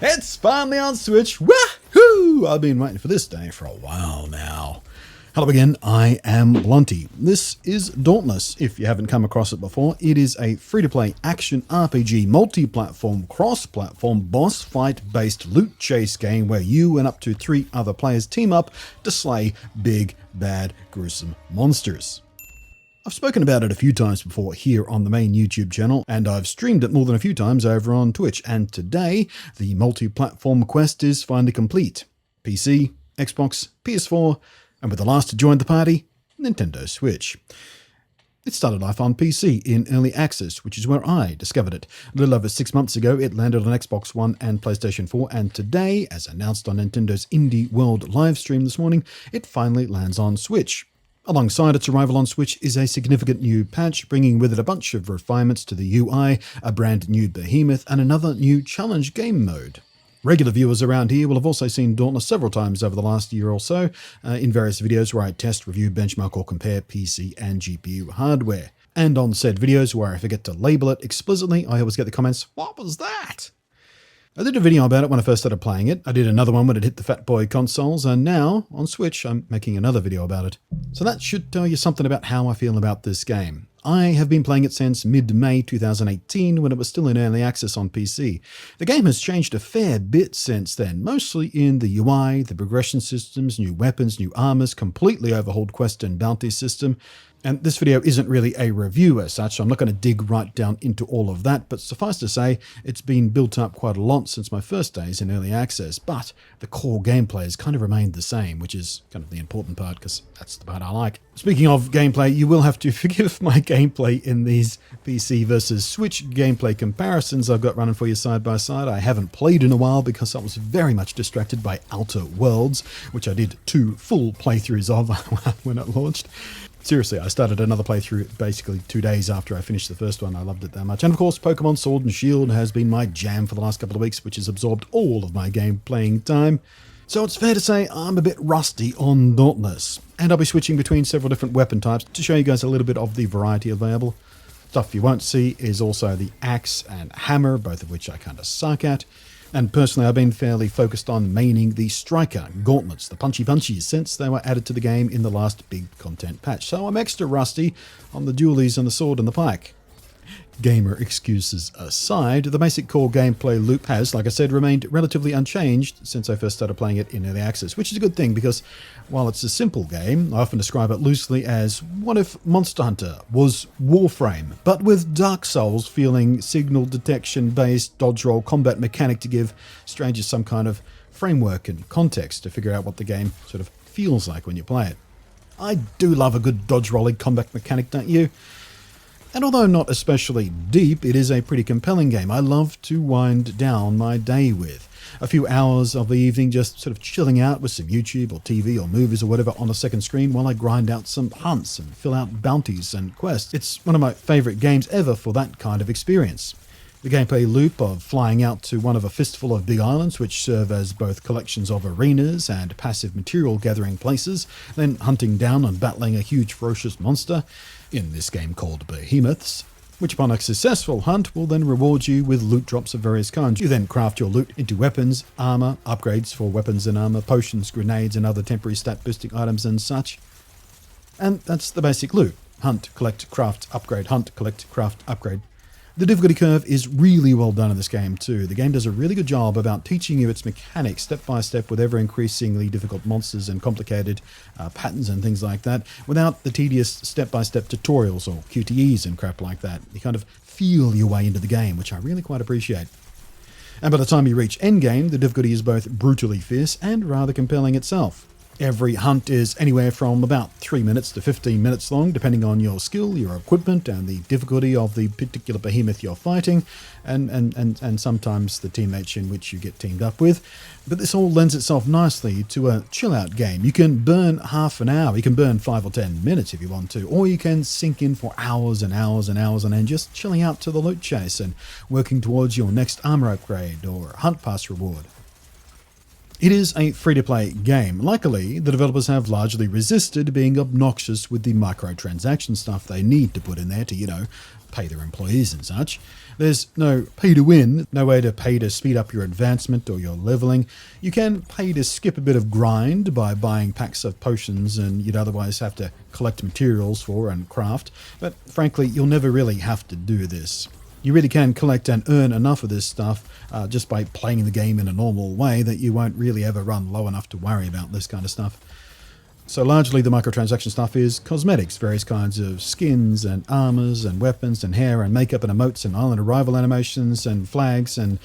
It's finally on Switch. Woohoo! I've been waiting for this day for a while now. Hello again, I am Blunty. This is Dauntless. If you haven't come across it before, it is a free-to-play action RPG, multi-platform, cross-platform, boss fight-based loot chase game where you and up to 3 other players team up to slay big, bad, gruesome monsters. I've spoken about it a few times before here on the main YouTube channel, and I've streamed it more than a few times over on Twitch, and today the multi-platform quest is finally complete. PC, Xbox, PS4, and with the last to join the party, Nintendo Switch. It started life on PC in early access, which is where I discovered it. A little over 6 months ago, it landed on Xbox One and PlayStation 4, and today, as announced on Nintendo's Indie World livestream this morning, it finally lands on Switch. Alongside its arrival on Switch is a significant new patch, bringing with it a bunch of refinements to the UI, a brand new behemoth, and another new challenge game mode. Regular viewers around here will have also seen Dauntless several times over the last year or so, in various videos where I test, review, benchmark, or compare PC and GPU hardware. And on said videos where I forget to label it explicitly, I always get the comments, "What was that?" I did a video about it when I first started playing it. I did another one when it hit the Fat Boy consoles, and now, on Switch, I'm making another video about it. So that should tell you something about how I feel about this game. I have been playing it since mid-May 2018 when it was still in early access on PC. The game has changed a fair bit since then, mostly in the UI, the progression systems, new weapons, new armors, completely overhauled quest and bounty system. And this video isn't really a review as such, so I'm not going to dig right down into all of that, but suffice to say, it's been built up quite a lot since my first days in early access, but the core gameplay has kind of remained the same, which is kind of the important part, because that's the part I like. Speaking of gameplay, you will have to forgive my gameplay in these PC versus Switch gameplay comparisons I've got running for you side by side. I haven't played in a while because I was very much distracted by Outer Worlds, which I did 2 full playthroughs of when it launched. Seriously, I started another playthrough basically 2 days after I finished the first one. I loved it that much. And of course, Pokemon Sword and Shield has been my jam for the last couple of weeks, which has absorbed all of my game playing time. So it's fair to say I'm a bit rusty on Dauntless. And I'll be switching between several different weapon types to show you guys a little bit of the variety available. Stuff you won't see is also the axe and hammer, both of which I kind of suck at. And personally, I've been fairly focused on maining the striker gauntlets, the punchy-punchies, since they were added to the game in the last big content patch. So I'm extra rusty on the dualies and the sword and the pike. Gamer excuses aside, the basic core gameplay loop has, like I said, remained relatively unchanged since I first started playing it in early access, which is a good thing because while it's a simple game, I often describe it loosely as what if Monster Hunter was Warframe, but with Dark Souls feeling signal detection based dodge roll combat mechanic to give strangers some kind of framework and context to figure out what the game sort of feels like when you play it. I do love a good dodge rolling combat mechanic, don't you? And although not especially deep, it is a pretty compelling game I love to wind down my day with. A few hours of the evening just sort of chilling out with some YouTube or TV or movies or whatever on a second screen while I grind out some hunts and fill out bounties and quests. It's one of my favourite games ever for that kind of experience. The gameplay loop of flying out to one of a fistful of big islands which serve as both collections of arenas and passive material gathering places, then hunting down and battling a huge ferocious monster, in this game called behemoths, which upon a successful hunt will then reward you with loot drops of various kinds. You then craft your loot into weapons, armor, upgrades for weapons and armor, potions, grenades and other temporary stat boosting items and such. And that's the basic loot. Hunt, collect, craft, upgrade, hunt, collect, craft, upgrade. The difficulty curve is really well done in this game too. The game does a really good job about teaching you its mechanics step by step with ever increasingly difficult monsters and complicated patterns and things like that, without the tedious step-by-step tutorials or QTEs and crap like that. You kind of feel your way into the game, which I really quite appreciate. And by the time you reach endgame, the difficulty is both brutally fierce and rather compelling itself. Every hunt is anywhere from about 3 minutes to 15 minutes long, depending on your skill, your equipment, and the difficulty of the particular behemoth you're fighting, and sometimes the teammates in which you get teamed up with. But this all lends itself nicely to a chill-out game. You can burn half an hour, you can burn 5 or 10 minutes if you want to, or you can sink in for hours and hours and hours and then just chilling out to the loot chase and working towards your next armor upgrade or hunt pass reward. It is a free-to-play game. Luckily, the developers have largely resisted being obnoxious with the microtransaction stuff they need to put in there to, pay their employees and such. There's no pay to win, no way to pay to speed up your advancement or your leveling. You can pay to skip a bit of grind by buying packs of potions and you'd otherwise have to collect materials for and craft, but frankly, you'll never really have to do this. You really can collect and earn enough of this stuff just by playing the game in a normal way that you won't really ever run low enough to worry about this kind of stuff. So largely the microtransaction stuff is cosmetics, various kinds of skins and armors and weapons and hair and makeup and emotes and island arrival animations and flags and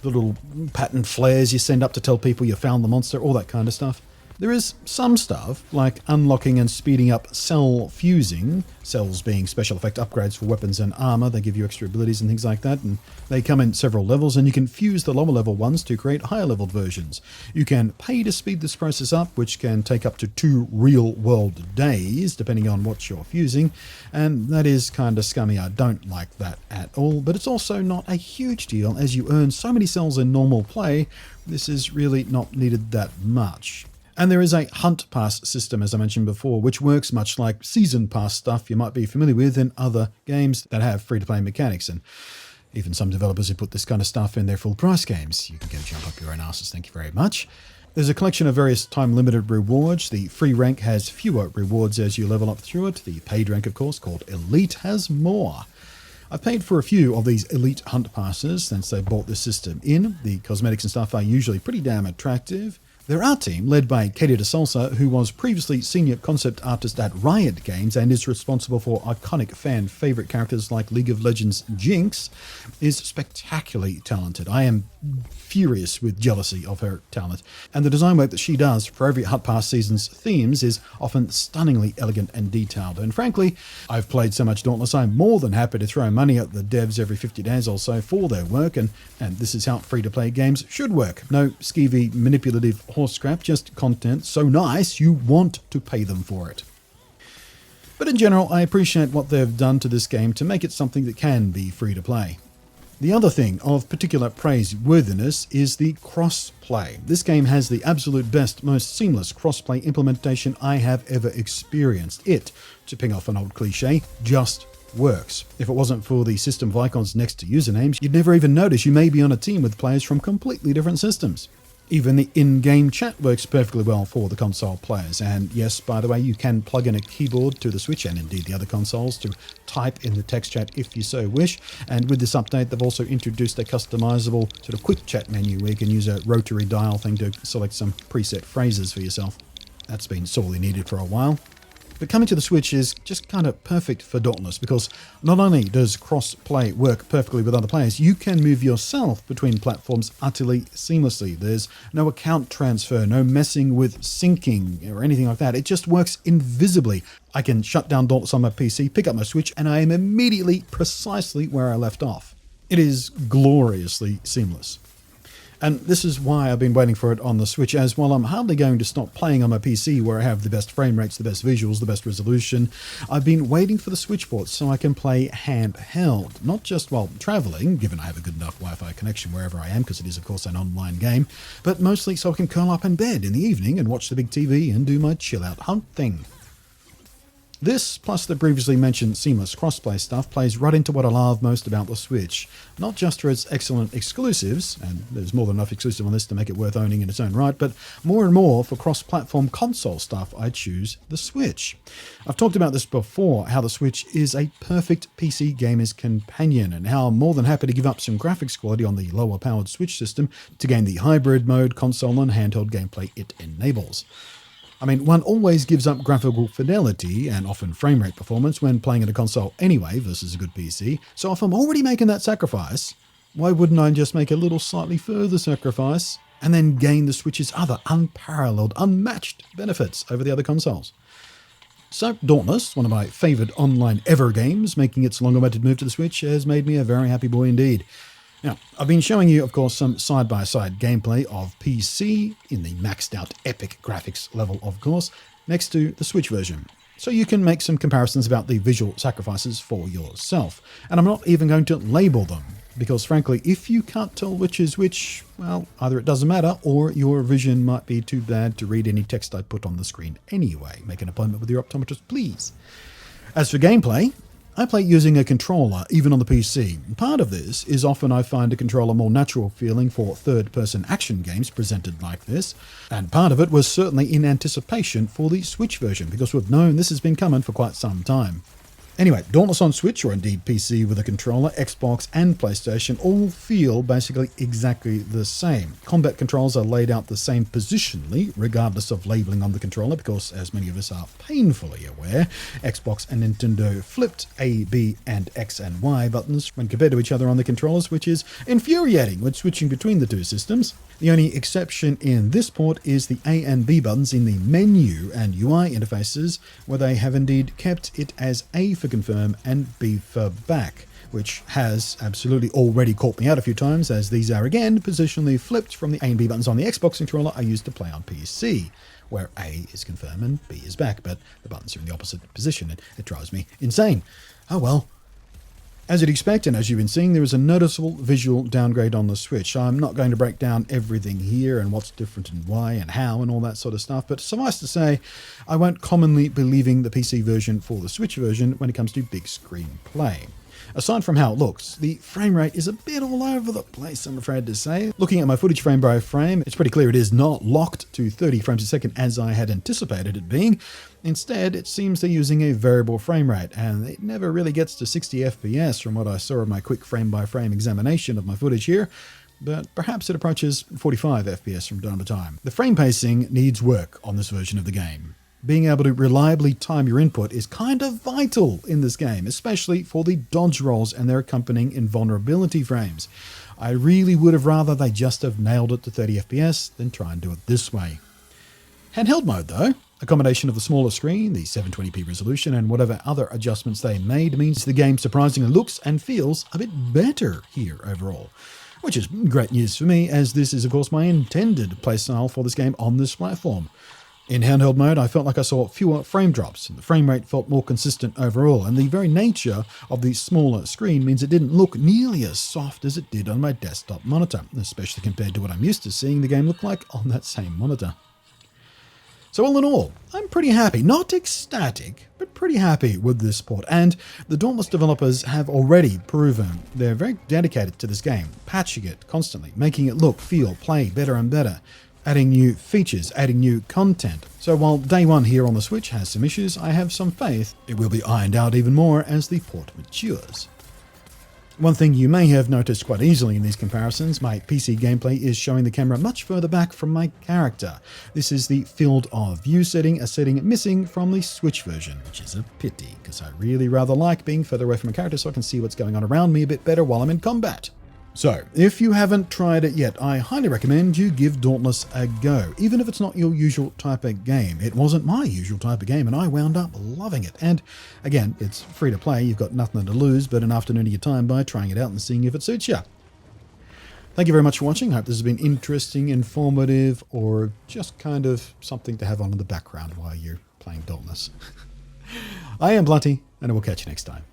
little pattern flares you send up to tell people you found the monster, all that kind of stuff. There is some stuff, like unlocking and speeding up cell fusing, cells being special effect upgrades for weapons and armor. They give you extra abilities and things like that, and they come in several levels, and you can fuse the lower level ones to create higher leveled versions. You can pay to speed this process up, which can take up to 2 real world days, depending on what you're fusing, and that is kind of scummy. I don't like that at all, but it's also not a huge deal, as you earn so many cells in normal play. This is really not needed that much. And there is a hunt pass system, as I mentioned before, which works much like season pass stuff you might be familiar with in other games that have free-to-play mechanics. And even some developers who put this kind of stuff in their full-price games. You can go jump up your own asses, thank you very much. There's a collection of various time-limited rewards. The free rank has fewer rewards as you level up through it. The paid rank, of course, called Elite, has more. I've paid for a few of these Elite Hunt Passes since they brought this system in. The cosmetics and stuff are usually pretty damn attractive. Their art team, led by Katie DeSalsa, who was previously senior concept artist at Riot Games and is responsible for iconic fan favorite characters like League of Legends Jinx, is spectacularly talented. I am furious with jealousy of her talent, and the design work that she does for every Hunt Pass season's themes is often stunningly elegant and detailed. And frankly, I've played so much Dauntless, I'm more than happy to throw money at the devs every 50 days or so for their work, and this is how free-to-play games should work. No skeevy, manipulative horse scrap, just content so nice you want to pay them for it. But in general, I appreciate what they've done to this game to make it something that can be free to play. The other thing of particular praiseworthiness is the cross-play. This game has the absolute best, most seamless cross-play implementation I have ever experienced. It, to ping off an old cliche, just works. If it wasn't for the system of icons next to usernames, you'd never even notice you may be on a team with players from completely different systems. Even the in-game chat works perfectly well for the console players. And yes, by the way, you can plug in a keyboard to the Switch and indeed the other consoles to type in the text chat if you so wish. And with this update, they've also introduced a customizable sort of quick chat menu where you can use a rotary dial thing to select some preset phrases for yourself. That's been sorely needed for a while. But coming to the Switch is just kind of perfect for Dauntless, because not only does cross-play work perfectly with other players, you can move yourself between platforms utterly seamlessly. There's no account transfer, no messing with syncing or anything like that. It just works invisibly. I can shut down Dauntless on my PC, pick up my Switch, and I am immediately precisely where I left off. It is gloriously seamless. And this is why I've been waiting for it on the Switch, as while I'm hardly going to stop playing on my PC where I have the best frame rates, the best visuals, the best resolution, I've been waiting for the Switch port so I can play handheld, not just while traveling, given I have a good enough Wi-Fi connection wherever I am, because it is of course an online game, but mostly so I can curl up in bed in the evening and watch the big TV and do my chill-out hunt thing. This, plus the previously mentioned seamless crossplay stuff, plays right into what I love most about the Switch. Not just for its excellent exclusives, and there's more than enough exclusive on this to make it worth owning in its own right, but more and more for cross-platform console stuff, I choose the Switch. I've talked about this before, how the Switch is a perfect PC gamer's companion, and how I'm more than happy to give up some graphics quality on the lower-powered Switch system to gain the hybrid mode, console and handheld gameplay it enables. I mean, one always gives up graphical fidelity and often frame rate performance when playing at a console anyway versus a good PC, so if I'm already making that sacrifice, why wouldn't I just make a little slightly further sacrifice and then gain the Switch's other unparalleled, unmatched benefits over the other consoles? So, Dauntless, one of my favoured online ever games, making its long-awaited move to the Switch, has made me a very happy boy indeed. Now, I've been showing you, of course, some side-by-side gameplay of PC, in the maxed-out epic graphics level, of course, next to the Switch version, so you can make some comparisons about the visual sacrifices for yourself. And I'm not even going to label them, because frankly, if you can't tell which is which, well, either it doesn't matter, or your vision might be too bad to read any text I put on the screen anyway. Make an appointment with your optometrist, please. As for gameplay, I play using a controller, even on the PC. Part of this is often I find a controller more natural feeling for third-person action games presented like this, and part of it was certainly in anticipation for the Switch version, because we've known this has been coming for quite some time. Anyway, Dauntless on Switch, or indeed PC with a controller, Xbox and PlayStation all feel basically exactly the same. Combat controls are laid out the same positionally, regardless of labeling on the controller, because as many of us are painfully aware, Xbox and Nintendo flipped A, B, and X and Y buttons when compared to each other on the controllers, which is infuriating when switching between the two systems. The only exception in this port is the A and B buttons in the menu and UI interfaces, where they have indeed kept it as A for confirm and B for back, which has absolutely already caught me out a few times, as these are again positionally flipped from the A and B buttons on the Xbox controller I used to play on PC, where A is confirm and B is back, but the buttons are in the opposite position and it drives me insane. Oh well. As you'd expect, and as you've been seeing, there is a noticeable visual downgrade on the Switch. I'm not going to break down everything here and what's different and why and how and all that sort of stuff, but suffice to say, I won't commonly be leaving the PC version for the Switch version when it comes to big screen play. Aside from how it looks, the frame rate is a bit all over the place, I'm afraid to say. Looking at my footage frame by frame, it's pretty clear it is not locked to 30 frames a second as I had anticipated it being. Instead, it seems they're using a variable frame rate, and it never really gets to 60 FPS from what I saw in my quick frame by frame examination of my footage here, but perhaps it approaches 45 FPS from time to time. The frame pacing needs work on this version of the game. Being able to reliably time your input is kind of vital in this game, especially for the dodge rolls and their accompanying invulnerability frames. I really would have rather they just have nailed it to 30 FPS than try and do it this way. Handheld mode though, a combination of the smaller screen, the 720p resolution, and whatever other adjustments they made means the game surprisingly looks and feels a bit better here overall. Which is great news for me, as this is of course my intended playstyle for this game on this platform. In handheld mode, I felt like I saw fewer frame drops, and the frame rate felt more consistent overall, and the very nature of the smaller screen means it didn't look nearly as soft as it did on my desktop monitor, especially compared to what I'm used to seeing the game look like on that same monitor. So all in all, I'm pretty happy. Not ecstatic, but pretty happy with this port, and the Dauntless developers have already proven they're very dedicated to this game, patching it constantly, making it look, feel, play better and better, adding new features, adding new content. So while day one here on the Switch has some issues, I have some faith it will be ironed out even more as the port matures. One thing you may have noticed quite easily in these comparisons, my PC gameplay is showing the camera much further back from my character. This is the field of view setting, a setting missing from the Switch version, which is a pity, because I really rather like being further away from my character so I can see what's going on around me a bit better while I'm in combat. So, if you haven't tried it yet, I highly recommend you give Dauntless a go, even if it's not your usual type of game. It wasn't my usual type of game, and I wound up loving it. And again, it's free to play, you've got nothing to lose but an afternoon of your time by trying it out and seeing if it suits you. Thank you very much for watching. I hope this has been interesting, informative, or just kind of something to have on in the background while you're playing Dauntless. I am Blunty, and I will catch you next time.